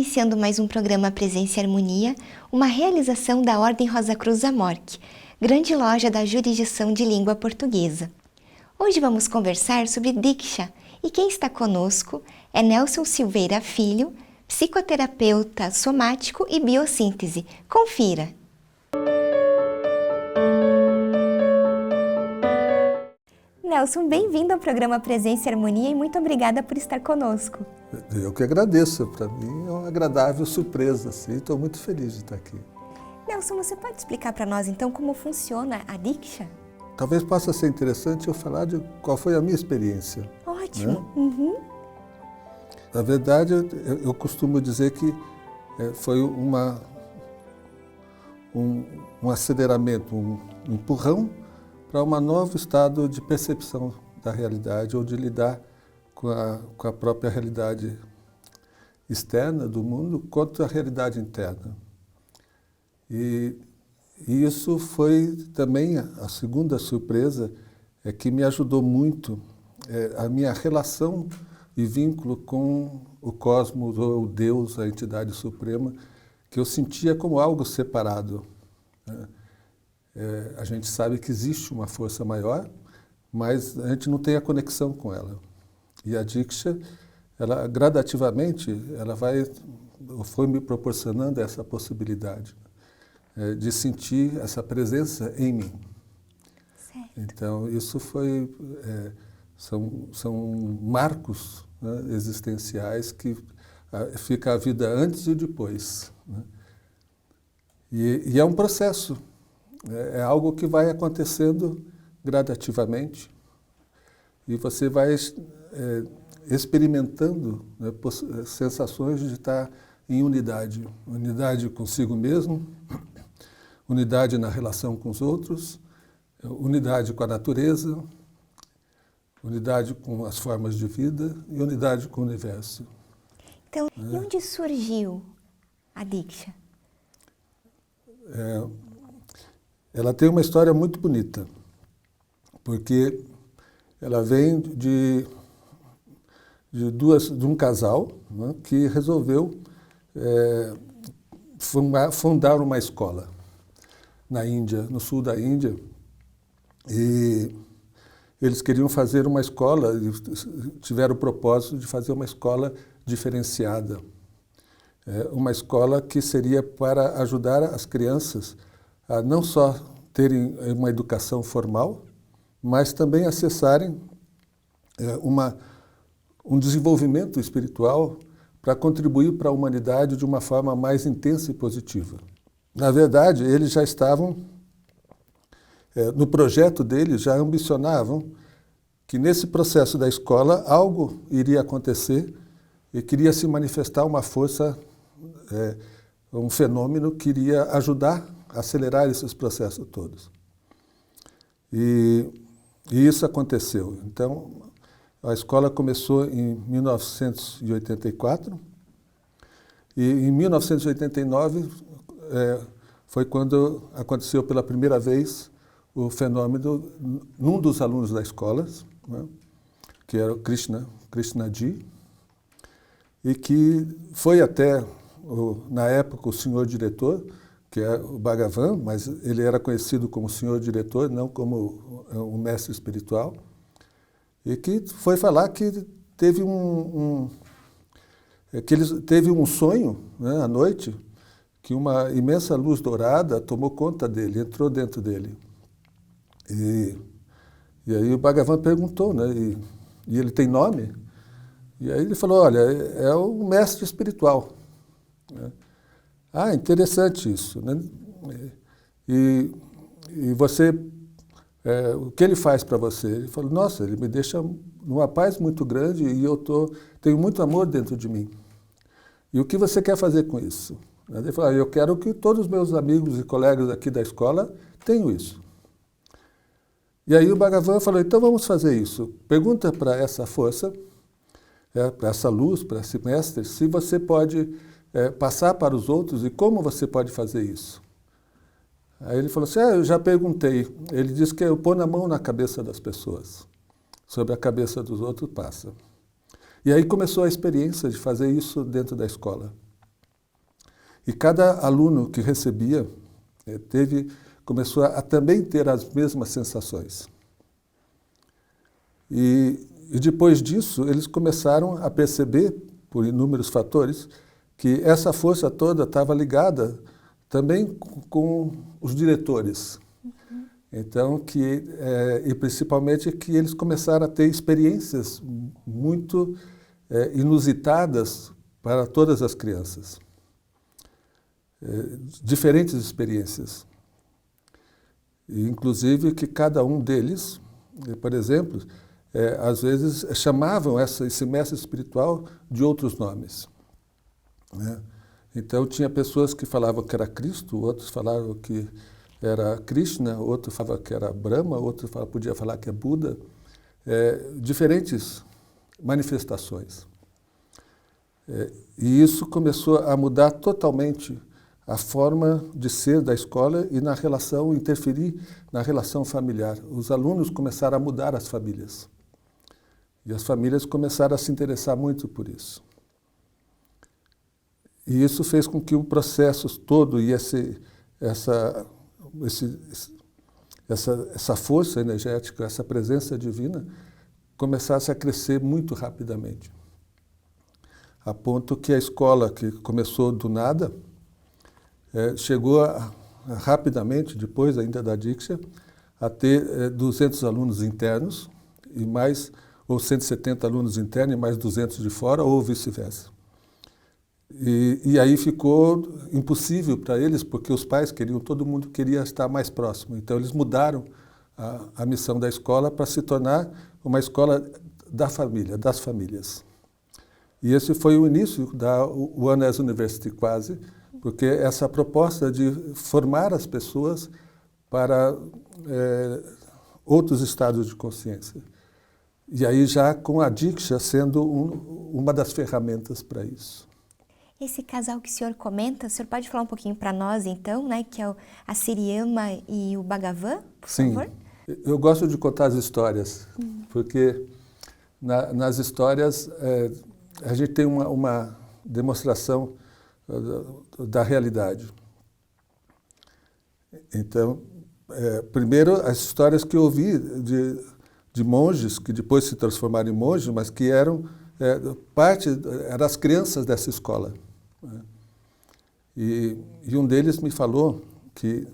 iniciando mais um programa Presença e Harmonia, uma realização da Ordem Rosa Cruz Amorque, grande loja da jurisdição de língua portuguesa. Hoje vamos conversar sobre Diksha e quem está conosco é Nelson Silveira Filho, psicoterapeuta somático e biossíntese. Confira! Nelson, bem-vindo ao programa Presença e Harmonia e muito obrigada por estar conosco. Eu que agradeço, para mim é uma agradável surpresa, estou muito feliz de estar aqui. Nelson, você pode explicar para nós então como funciona a Diksha? Talvez possa ser interessante eu falar de qual foi a minha experiência. Ótimo! Né? Uhum. Na verdade, eu costumo dizer que foi um aceleramento, um empurrão para um novo estado de percepção da realidade ou de lidar com a própria realidade externa do mundo quanto a realidade interna. E isso foi também a segunda surpresa, que me ajudou muito a minha relação e vínculo com o cosmos, ou o Deus, a entidade suprema, que eu sentia como algo separado. A gente sabe que existe uma força maior, mas a gente não tem a conexão com ela. E a Diksha, ela gradativamente, foi me proporcionando essa possibilidade de sentir essa presença em mim. Certo. Então, isso são marcos, né, existenciais que fica a vida antes e depois. Né? E é um processo. É algo que vai acontecendo gradativamente e você vai experimentando, né, sensações de estar em unidade. Unidade consigo mesmo, unidade na relação com os outros, unidade com a natureza, unidade com as formas de vida e unidade com o universo. Então, e onde surgiu a Diksha? Ela tem uma história muito bonita, porque ela vem de um casal, né, que resolveu fundar uma escola na Índia, no sul da Índia, e eles queriam fazer uma escola, tiveram o propósito de fazer uma escola diferenciada, uma escola que seria para ajudar as crianças a não só terem uma educação formal, mas também acessarem um desenvolvimento espiritual para contribuir para a humanidade de uma forma mais intensa e positiva. Na verdade, eles já estavam, no projeto deles, já ambicionavam que nesse processo da escola algo iria acontecer e queria se manifestar uma força, um fenômeno que iria ajudar a acelerar esses processos todos. E isso aconteceu. Então, a escola começou em 1984 e em 1989 foi quando aconteceu pela primeira vez o fenômeno num dos alunos da escola, né, que era o Krishnaji, e que foi até, na época, o senhor diretor, que é o Bhagavan, mas ele era conhecido como senhor diretor, não como um mestre espiritual, e que foi falar que teve um sonho, né, à noite, que uma imensa luz dourada tomou conta dele, entrou dentro dele. E aí o Bhagavan perguntou, né, e ele tem nome? E aí ele falou, olha, é o mestre espiritual. Né? Ah, interessante isso. Né? E você, o que ele faz para você? Ele falou, nossa, ele me deixa numa paz muito grande e tenho muito amor dentro de mim. E o que você quer fazer com isso? Ele falou, eu quero que todos os meus amigos e colegas aqui da escola tenham isso. E aí o Bhagavan falou, então vamos fazer isso. Pergunta para essa força, para essa luz, para esse mestre, se você pode passar para os outros e como você pode fazer isso. Aí ele falou assim, eu já perguntei. Ele disse que eu pôr a mão na cabeça das pessoas. Sobre a cabeça dos outros passa. E aí começou a experiência de fazer isso dentro da escola. E cada aluno que recebia começou a também ter as mesmas sensações. E depois disso, eles começaram a perceber, por inúmeros fatores, que essa força toda estava ligada também com os diretores. Então, e principalmente que eles começaram a ter experiências muito inusitadas para todas as crianças. Diferentes experiências. E, inclusive que cada um deles, por exemplo, às vezes chamavam esse mestre espiritual de outros nomes, né? Então tinha pessoas que falavam que era Cristo, outros falavam que era Krishna, outro falava que era Brahma, outro podia falar que é Buda, diferentes manifestações. E isso começou a mudar totalmente a forma de ser da escola e na relação, interferir na relação familiar. Os alunos começaram a mudar as famílias. E as famílias começaram a se interessar muito por isso. E isso fez com que o processo todo e essa força energética, essa presença divina, começasse a crescer muito rapidamente. A ponto que a escola, que começou do nada, chegou rapidamente, depois ainda da Diksha, a ter 200 alunos internos, ou 170 alunos internos e mais 200 de fora, ou vice-versa. E aí ficou impossível para eles, porque os pais todo mundo queria estar mais próximo. Então eles mudaram a missão da escola para se tornar uma escola da família, das famílias. E esse foi o início da One as University, quase, porque essa proposta de formar as pessoas para outros estados de consciência. E aí já com a Diksha sendo uma das ferramentas para isso. Esse casal que o senhor comenta, o senhor pode falar um pouquinho para nós, então, né, que é a Siriyama e o Bhagavan, por favor? Sim, eu gosto de contar as histórias, porque nas histórias a gente tem uma demonstração da realidade. Então, primeiro, as histórias que eu ouvi de monges, que depois se transformaram em monges, mas que eram eram as crianças dessa escola. Né? E um deles me falou que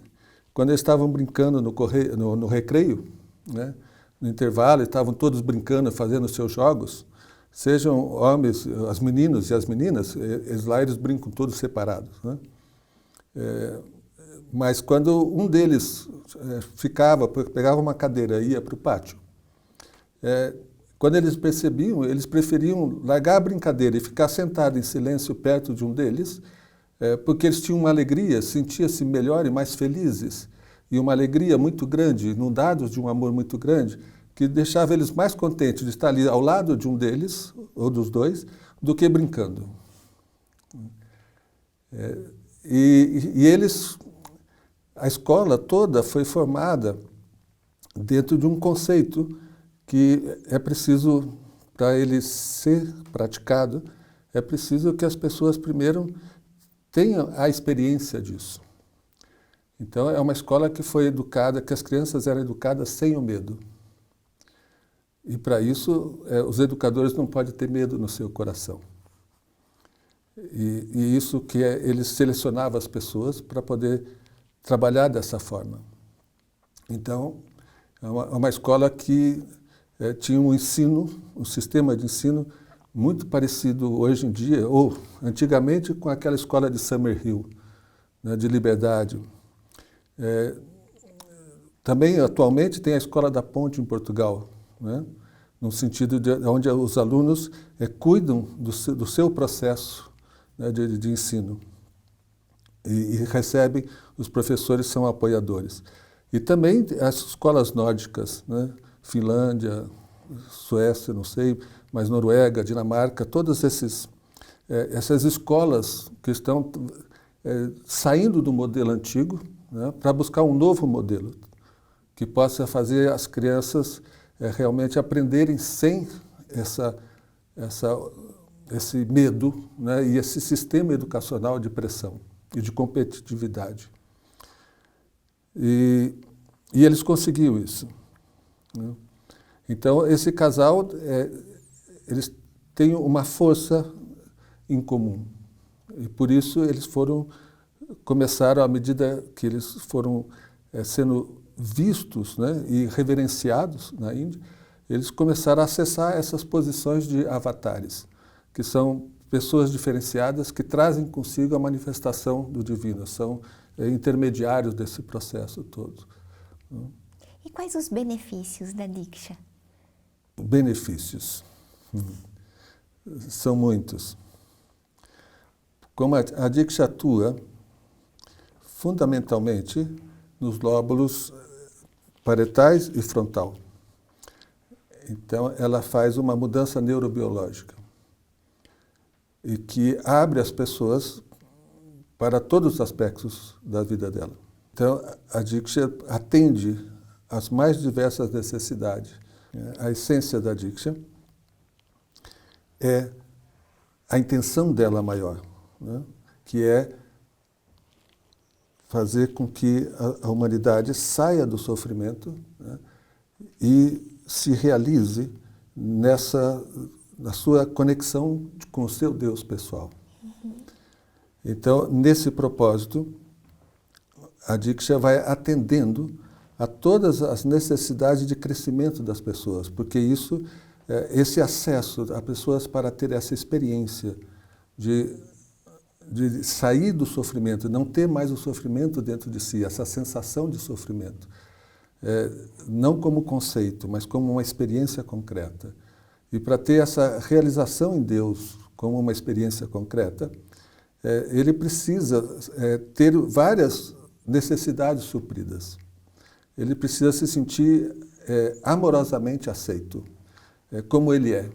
quando eles estavam brincando no recreio, né, no intervalo, estavam todos brincando, fazendo seus jogos, sejam homens, os meninos e as meninas, eles brincam todos separados. Né? Mas quando um deles pegava uma cadeira e ia para o pátio, quando eles percebiam, eles preferiam largar a brincadeira e ficar sentado em silêncio perto de um deles, porque eles tinham uma alegria, sentiam-se melhor e mais felizes, e uma alegria muito grande, inundados de um amor muito grande, que deixava eles mais contentes de estar ali ao lado de um deles, ou dos dois, do que brincando. A escola toda foi formada dentro de um conceito que é preciso, para ele ser praticado, é preciso que as pessoas primeiro tenham a experiência disso. Então é uma escola que foi educada, que as crianças eram educadas sem o medo. E para isso, os educadores não podem ter medo no seu coração. E isso que eles selecionavam as pessoas para poder trabalhar dessa forma. Então, é uma escola que tinha um sistema de ensino muito parecido hoje em dia, ou antigamente com aquela escola de Summerhill, né, de Liberdade. Também, atualmente, tem a Escola da Ponte em Portugal, né, no sentido de onde os alunos cuidam do seu processo, né, de ensino e recebem, os professores são apoiadores. E também as escolas nórdicas, né, Finlândia, Suécia, não sei, mas Noruega, Dinamarca, todas essas escolas que estão saindo do modelo antigo, né, para buscar um novo modelo que possa fazer as crianças realmente aprenderem sem esse medo, né, e esse sistema educacional de pressão. e de competitividade. E eles conseguiram isso, né? Então, esse casal, eles têm uma força em comum. E por isso eles começaram, à medida que eles foram sendo vistos, né, e reverenciados na Índia, eles começaram a acessar essas posições de avatares, que são pessoas diferenciadas que trazem consigo a manifestação do divino, são intermediários desse processo todo. E quais os benefícios da Diksha? Benefícios. São muitos. Como a Diksha atua fundamentalmente nos lóbulos parietais e frontal. Então, ela faz uma mudança neurobiológica e que abre as pessoas para todos os aspectos da vida dela. Então, a Diksha atende às mais diversas necessidades. A essência da Diksha é a intenção dela maior, né? Que é fazer com que a humanidade saia do sofrimento, né, e se realize na sua conexão com o seu Deus pessoal. Então, nesse propósito, a Diksha vai atendendo a todas as necessidades de crescimento das pessoas, porque esse acesso a pessoas para ter essa experiência de sair do sofrimento, não ter mais o sofrimento dentro de si, essa sensação de sofrimento, não como conceito, mas como uma experiência concreta. E para ter essa realização em Deus como uma experiência concreta, ele precisa ter várias necessidades supridas. Ele precisa se sentir amorosamente aceito, como ele é,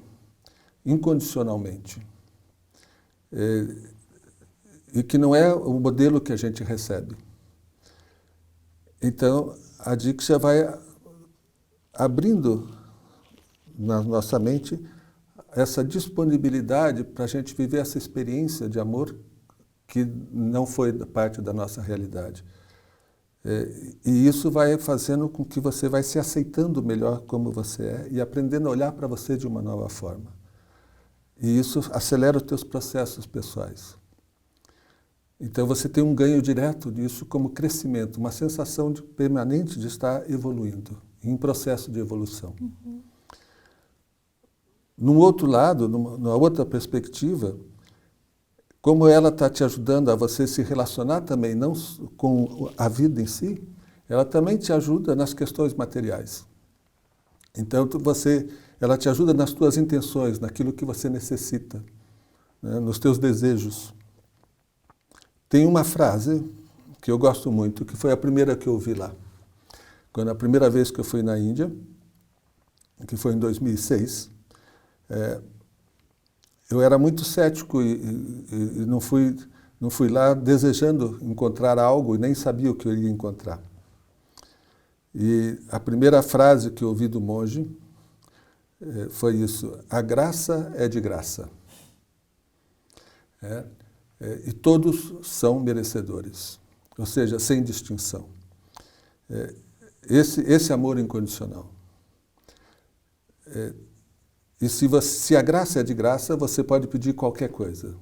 incondicionalmente. E que não é o modelo que a gente recebe. Então, a Diksha vai abrindo na nossa mente essa disponibilidade para a gente viver essa experiência de amor que não foi parte da nossa realidade. E isso vai fazendo com que você vai se aceitando melhor como você é e aprendendo a olhar para você de uma nova forma. E isso acelera os teus processos pessoais. Então você tem um ganho direto disso como crescimento, uma sensação permanente de estar evoluindo, em processo de evolução. Num outro lado, numa outra perspectiva, como ela está te ajudando a você se relacionar também, não com a vida em si, ela também te ajuda nas questões materiais. Então ela te ajuda nas tuas intenções, naquilo que você necessita, né, nos teus desejos. Tem uma frase que eu gosto muito, que foi a primeira que eu ouvi lá. Quando a primeira vez que eu fui na Índia, que foi em 2006, eu era muito cético e não fui lá desejando encontrar algo e nem sabia o que eu ia encontrar. E a primeira frase que eu ouvi do monge foi isso: a graça é de graça. E todos são merecedores, ou seja, sem distinção. Esse amor incondicional. E se a graça é de graça, você pode pedir qualquer coisa.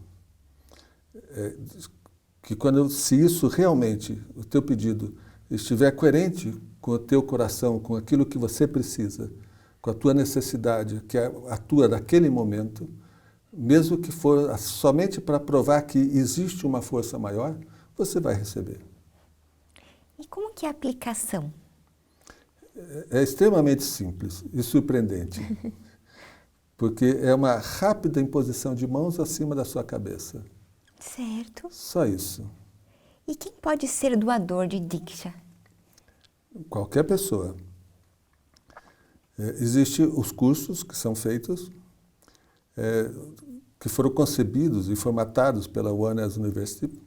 Se isso realmente, o teu pedido, estiver coerente com o teu coração, com aquilo que você precisa, com a tua necessidade, que é a tua daquele momento, mesmo que for somente para provar que existe uma força maior, você vai receber. E como que é a aplicação? É extremamente simples e surpreendente, porque é uma rápida imposição de mãos acima da sua cabeça. Certo. Só isso. E quem pode ser doador de Diksha? Qualquer pessoa. Existem os cursos que são feitos, que foram concebidos e formatados pela One As University,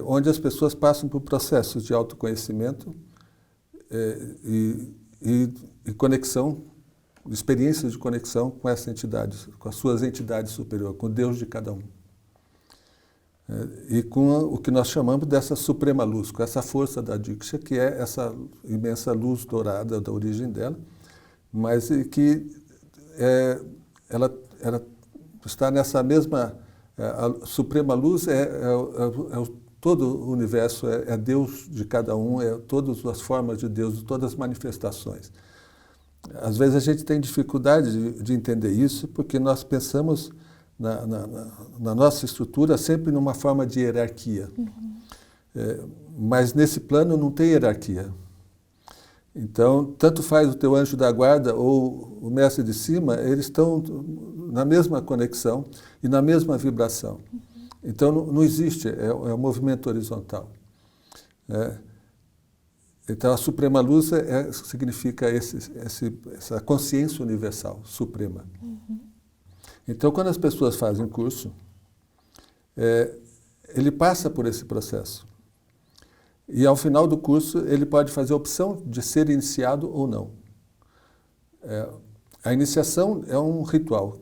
onde as pessoas passam por processos de autoconhecimento e conexão, experiências de conexão com essa entidade, com as suas entidades superiores, com o Deus de cada um. e com o que nós chamamos dessa suprema luz, com essa força da Diksha, que é essa imensa luz dourada da origem dela, mas que ela está nessa mesma... A suprema luz todo o universo, é Deus de cada um, é todas as formas de Deus, todas as manifestações. Às vezes a gente tem dificuldade de entender isso, porque nós pensamos na nossa estrutura sempre numa forma de hierarquia. Mas nesse plano não tem hierarquia. Então, tanto faz o teu anjo da guarda ou o mestre de cima, eles estão na mesma conexão e na mesma vibração. Então, não existe, é um movimento horizontal. Então, a suprema luz significa essa consciência universal, suprema. Então, quando as pessoas fazem um curso, ele passa por esse processo. E ao final do curso, ele pode fazer a opção de ser iniciado ou não. A iniciação é um ritual.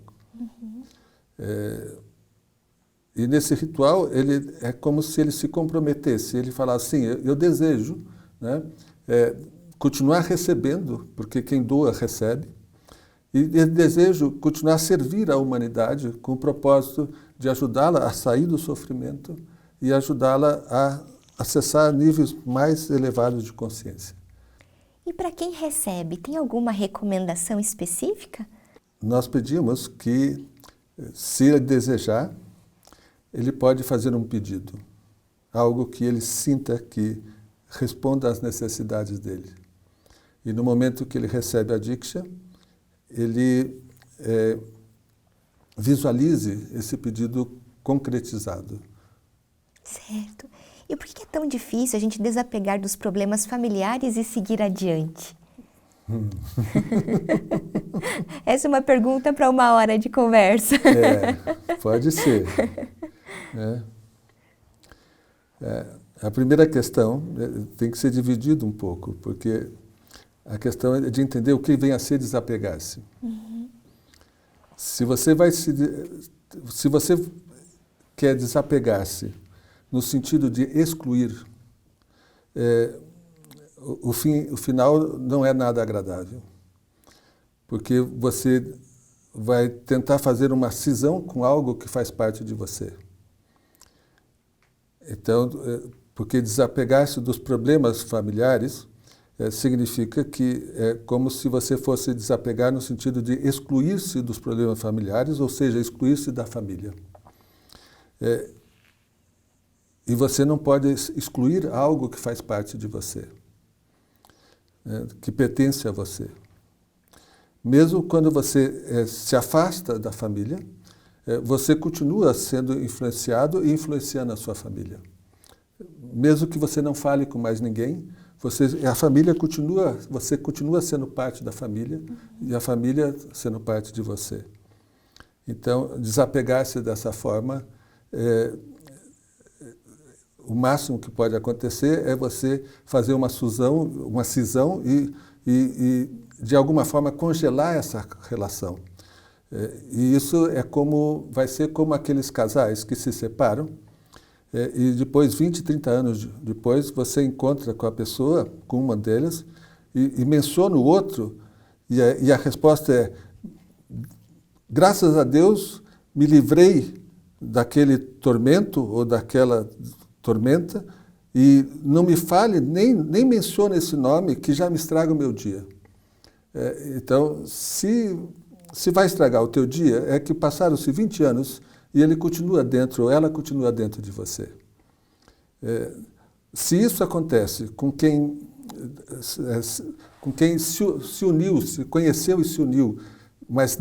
E nesse ritual, ele é como se ele se comprometesse. Ele falasse assim, eu desejo, né, continuar recebendo, porque quem doa recebe, e eu desejo continuar a servir a humanidade com o propósito de ajudá-la a sair do sofrimento e ajudá-la a acessar níveis mais elevados de consciência. E para quem recebe, tem alguma recomendação específica? Nós pedimos que, se ele desejar, ele pode fazer um pedido, algo que ele sinta que responda às necessidades dele. E no momento que ele recebe a Diksha, ele visualize esse pedido concretizado. Certo. E por que é tão difícil a gente desapegar dos problemas familiares e seguir adiante? Essa é uma pergunta para uma hora de conversa. Pode ser. A primeira questão tem que ser dividida um pouco, porque a questão é de entender o que vem a ser desapegar-se. Se você quer desapegar-se no sentido de excluir, o final não é nada agradável. Porque você vai tentar fazer uma cisão com algo que faz parte de você. Então, porque desapegar-se dos problemas familiares significa que é como se você fosse desapegar no sentido de excluir-se dos problemas familiares, ou seja, excluir-se da família. E você não pode excluir algo que faz parte de você, que pertence a você. Mesmo quando você se afasta da família, você continua sendo influenciado e influenciando a sua família. Mesmo que você não fale com mais ninguém, a família você continua sendo parte da família e a família sendo parte de você. Então, desapegar-se dessa forma, o máximo que pode acontecer é você fazer uma cisão e de alguma forma congelar essa relação. E isso vai ser como aqueles casais que se separam e depois, 20, 30 anos depois, você encontra com a pessoa, com uma delas, e menciona o outro, e a resposta é: graças a Deus me livrei daquele tormento ou daquela tormenta, e não me fale, nem mencione esse nome, que já me estraga o meu dia. Então, se vai estragar o teu dia, é que passaram-se 20 anos e ele continua dentro, ou ela continua dentro de você. Se isso acontece com quem se uniu, se conheceu e se uniu, mas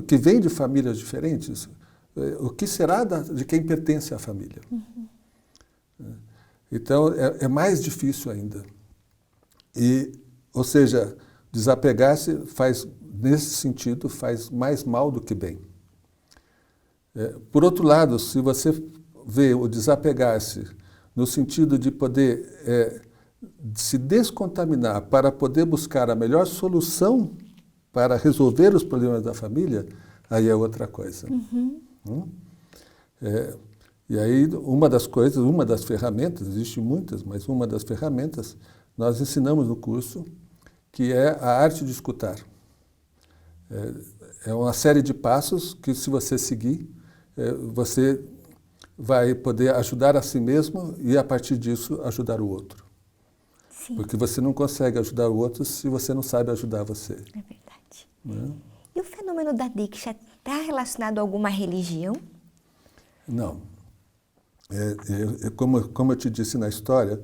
que vem de famílias diferentes, o que será de quem pertence à família? Então, é mais difícil ainda. Ou seja, desapegar-se nesse sentido, faz mais mal do que bem. Por outro lado, se você vê o desapegar-se no sentido de poder se descontaminar para poder buscar a melhor solução para resolver os problemas da família, aí é outra coisa. E aí, uma das coisas, uma das ferramentas, existem muitas, mas uma das ferramentas, nós ensinamos no curso, que é a arte de escutar. É uma série de passos que, se você seguir, você vai poder ajudar a si mesmo e, a partir disso, ajudar o outro. Sim. Porque você não consegue ajudar o outro se você não sabe ajudar você. É verdade. Né? E o fenômeno da Diksha está relacionado a alguma religião? Não. Como eu te disse na história,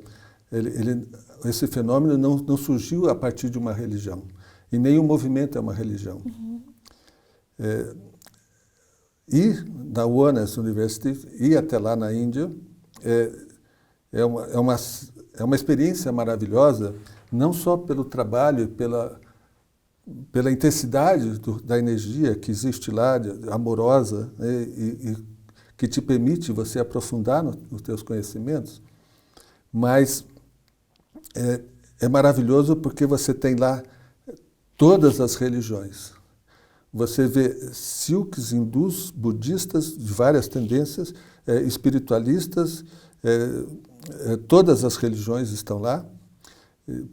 esse fenômeno não surgiu a partir de uma religião. E nenhum movimento é uma religião. Ir na Oneness University, ir até lá na Índia, é uma experiência maravilhosa, não só pelo trabalho e pela intensidade da energia que existe lá, amorosa, né, e que te permite você aprofundar nos teus conhecimentos, mas é maravilhoso porque você tem lá todas as religiões. Você vê silks, hindus, budistas, de várias tendências, espiritualistas, todas as religiões estão lá.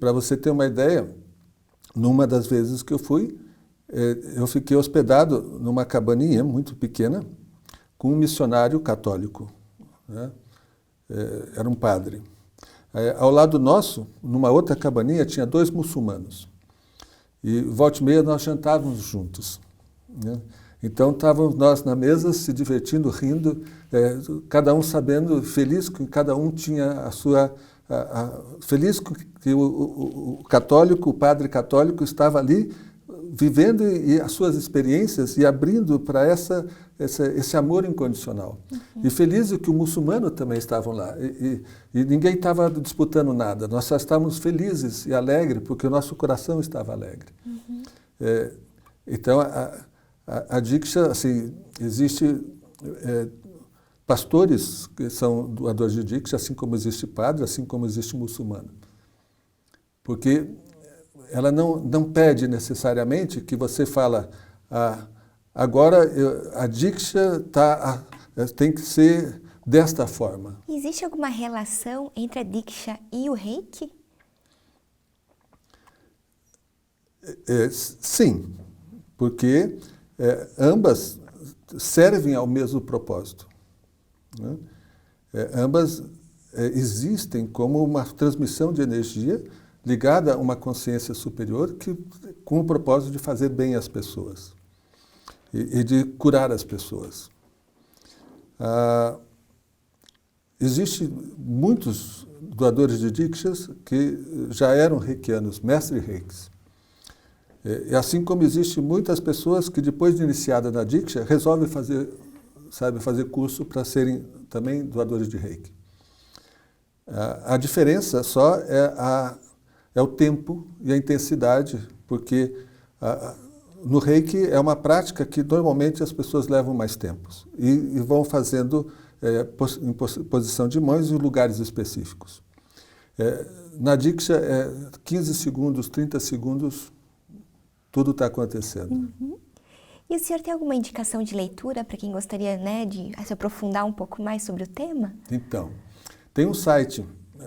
Para você ter uma ideia, numa das vezes que eu fui, eu fiquei hospedado numa cabaninha muito pequena, com um missionário católico, né? Era um padre. Ao lado nosso, numa outra cabaninha, tinha 2 muçulmanos. E volta e meia nós jantávamos juntos. Né? Então estávamos nós na mesa se divertindo, rindo, cada um sabendo, feliz que cada um tinha a sua... feliz que o católico, o padre católico estava ali vivendo e as suas experiências e abrindo para esse amor incondicional. E feliz que o muçulmano também estavam lá. E ninguém estava disputando nada. Nós só estávamos felizes e alegres porque o nosso coração estava alegre. Então, a Diksha, assim, existe pastores que são doadores de Diksha, assim como existe padre, assim como existe muçulmano. Porque ela não pede necessariamente que você fala, agora a Diksha tem que ser desta forma. Existe alguma relação entre a Diksha e o Reiki? Sim, porque ambas servem ao mesmo propósito. Né? Ambas existem como uma transmissão de energia ligada a uma consciência superior com o propósito de fazer bem às pessoas e de curar as pessoas. Existem muitos doadores de Dikshas que já eram reikianos, mestres reikis. E assim como existem muitas pessoas que depois de iniciada na Diksha resolvem fazer curso para serem também doadores de reiki. A diferença só é o tempo e a intensidade, porque no Reiki é uma prática que normalmente as pessoas levam mais tempo e vão fazendo em posição de mãos em lugares específicos. Na Diksha, 15 segundos, 30 segundos, tudo está acontecendo. Uhum. E o senhor tem alguma indicação de leitura para quem gostaria, né, de se aprofundar um pouco mais sobre o tema? Então, tem um site,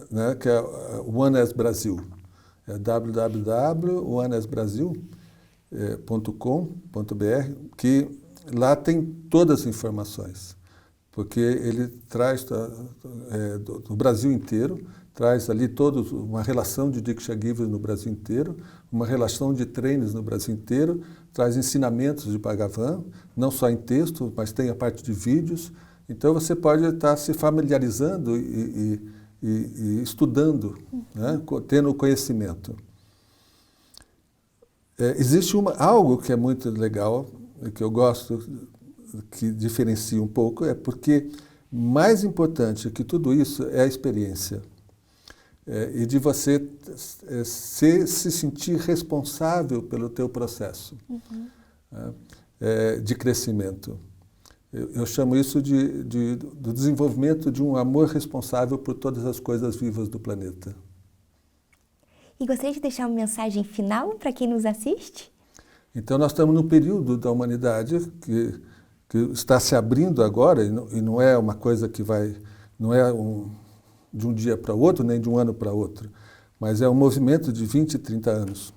né, que é o Oneness Brasil. É www.onenessbrasil.com.br, que lá tem todas as informações, porque ele traz do Brasil inteiro, traz ali uma relação de Diksha Givers no Brasil inteiro, uma relação de treinos no Brasil inteiro, traz ensinamentos de Bhagavan, não só em texto, mas tem a parte de vídeos. Então você pode estar se familiarizando e estudando, né, tendo conhecimento. Existe algo que é muito legal, que eu gosto, que diferencia um pouco, porque mais importante que tudo isso é a experiência. E de você se sentir responsável pelo teu processo de crescimento. Eu chamo isso do desenvolvimento de um amor responsável por todas as coisas vivas do planeta. E gostaria de deixar uma mensagem final para quem nos assiste? Então, nós estamos num período da humanidade que está se abrindo agora, e não é uma coisa que não é de um dia para o outro, nem de um ano para outro, mas é um movimento de 20, 30 anos.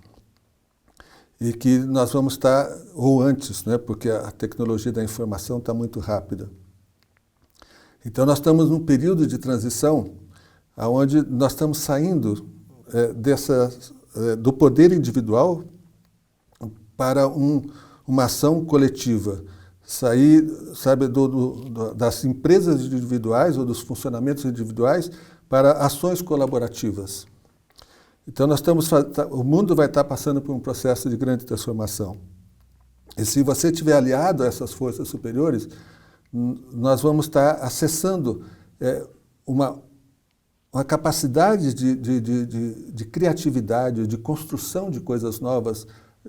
E que nós vamos estar, ou antes, né, porque a tecnologia da informação está muito rápida. Então nós estamos num período de transição onde nós estamos saindo do poder individual para uma ação coletiva. Sair, sabe, das empresas individuais ou dos funcionamentos individuais para ações colaborativas. Então o mundo vai estar passando por um processo de grande transformação. E se você estiver aliado a essas forças superiores, nós vamos estar acessando uma capacidade de criatividade, de construção de coisas novas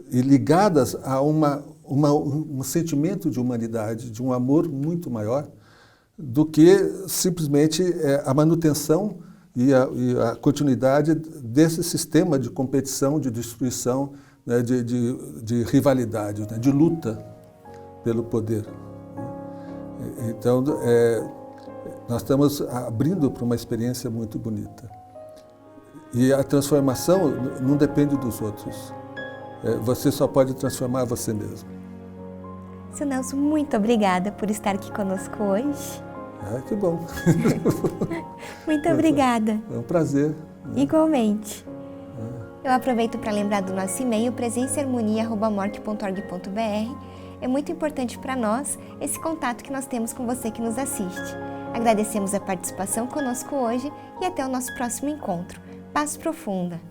e ligadas a um sentimento de humanidade, de um amor muito maior, do que simplesmente a manutenção e a continuidade desse sistema de competição, de destruição, né, de rivalidade, né, de luta pelo poder. Então, nós estamos abrindo para uma experiência muito bonita. E a transformação não depende dos outros. Você só pode transformar você mesmo. Seu Nelson, muito obrigada por estar aqui conosco hoje. Que bom. Muito obrigada. É um prazer. Né? Igualmente. Eu aproveito para lembrar do nosso e-mail presenciaharmonia@morc.org.br. É muito importante para nós esse contato que nós temos com você que nos assiste. Agradecemos a participação conosco hoje e até o nosso próximo encontro. Paz profunda.